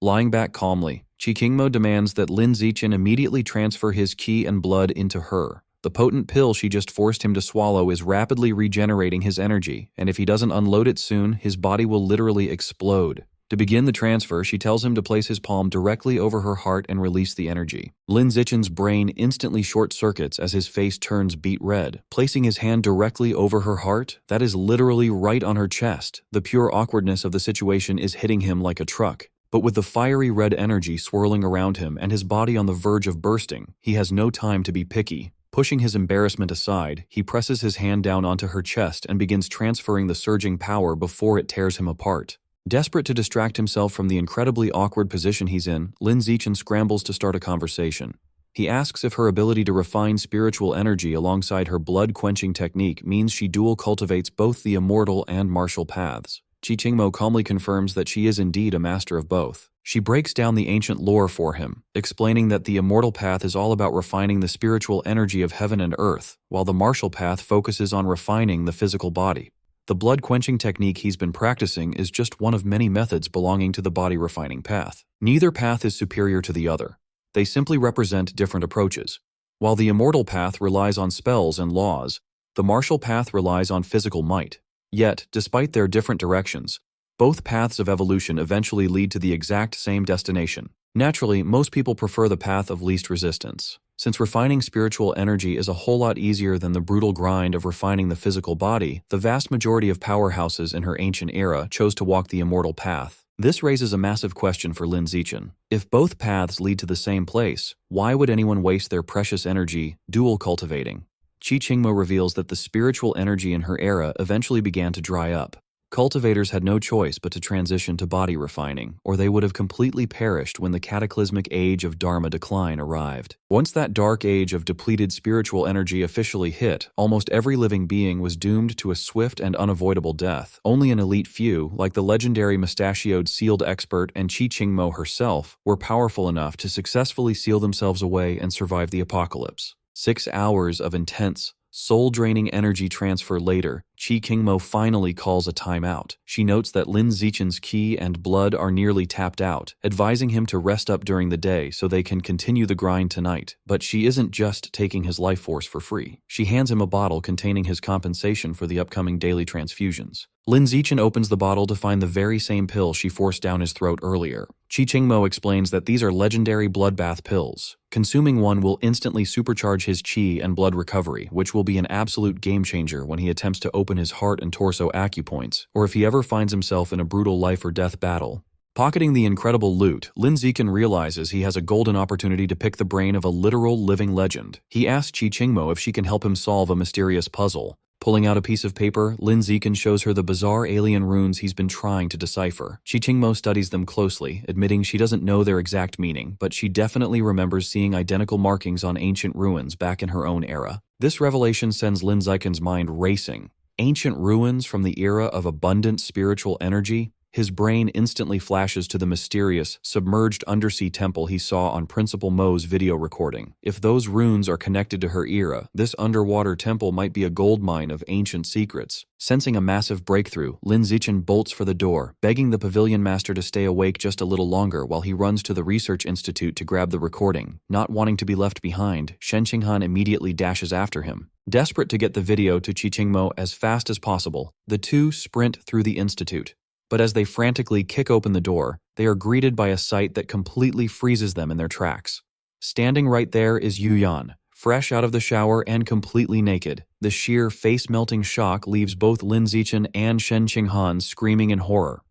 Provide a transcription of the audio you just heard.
Lying back calmly, Qingmo demands that Lin Zichin immediately transfer his qi and blood into her. The potent pill she just forced him to swallow is rapidly regenerating his energy, and if he doesn't unload it soon, his body will literally explode. To begin the transfer, she tells him to place his palm directly over her heart and release the energy. Lin Zichin's brain instantly short-circuits as his face turns beet red. Placing his hand directly over her heart, that is literally right on her chest. The pure awkwardness of the situation is hitting him like a truck. But with the fiery red energy swirling around him and his body on the verge of bursting, he has no time to be picky. Pushing his embarrassment aside, he presses his hand down onto her chest and begins transferring the surging power before it tears him apart. Desperate to distract himself from the incredibly awkward position he's in, Lin Zichin scrambles to start a conversation. He asks if her ability to refine spiritual energy alongside her blood-quenching technique means she dual cultivates both the immortal and martial paths. Qingmo calmly confirms that she is indeed a master of both. She breaks down the ancient lore for him, explaining that the immortal path is all about refining the spiritual energy of heaven and earth, while the martial path focuses on refining the physical body. The blood-quenching technique he's been practicing is just one of many methods belonging to the body-refining path. Neither path is superior to the other. They simply represent different approaches. While the immortal path relies on spells and laws, the martial path relies on physical might. Yet, despite their different directions, both paths of evolution eventually lead to the exact same destination. Naturally, most people prefer the path of least resistance. Since refining spiritual energy is a whole lot easier than the brutal grind of refining the physical body, the vast majority of powerhouses in her ancient era chose to walk the immortal path. This raises a massive question for Lin Zichin. If both paths lead to the same place, why would anyone waste their precious energy dual cultivating? Qingmo reveals that the spiritual energy in her era eventually began to dry up. Cultivators had no choice but to transition to body refining, or they would have completely perished when the cataclysmic age of Dharma decline arrived. Once that dark age of depleted spiritual energy officially hit, almost every living being was doomed to a swift and unavoidable death. Only an elite few, like the legendary mustachioed sealed expert and Qingmo herself, were powerful enough to successfully seal themselves away and survive the apocalypse. 6 hours of intense, soul-draining energy transfer later, Qingmo finally calls a timeout. She notes that Lin Zichin's qi and blood are nearly tapped out, advising him to rest up during the day so they can continue the grind tonight. But she isn't just taking his life force for free. She hands him a bottle containing his compensation for the upcoming daily transfusions. Lin Zichin opens the bottle to find the very same pill she forced down his throat earlier. Qingmo explains that these are legendary bloodbath pills. Consuming one will instantly supercharge his qi and blood recovery, which will be an absolute game-changer when he attempts to open his heart and torso acupoints, or if he ever finds himself in a brutal life-or-death battle. Pocketing the incredible loot, Lin Zichin realizes he has a golden opportunity to pick the brain of a literal living legend. He asks Qingmo if she can help him solve a mysterious puzzle. Pulling out a piece of paper, Lin Zichin shows her the bizarre alien runes he's been trying to decipher. Qingmo studies them closely, admitting she doesn't know their exact meaning, but she definitely remembers seeing identical markings on ancient ruins back in her own era. This revelation sends Lin Zichin's mind racing. Ancient ruins from the era of abundant spiritual energy? His brain instantly flashes to the mysterious, submerged undersea temple he saw on Principal Mo's video recording. If those runes are connected to her era, this underwater temple might be a goldmine of ancient secrets. Sensing a massive breakthrough, Lin Zichin bolts for the door, begging the pavilion master to stay awake just a little longer while he runs to the research institute to grab the recording. Not wanting to be left behind, Shen Qinghan immediately dashes after him. Desperate to get the video to Qingmo as fast as possible, the two sprint through the institute. But as they frantically kick open the door, they are greeted by a sight that completely freezes them in their tracks. Standing right there is Yuyan, fresh out of the shower and completely naked. The sheer face-melting shock leaves both Lin Zichin and Shen Qinghan screaming in horror.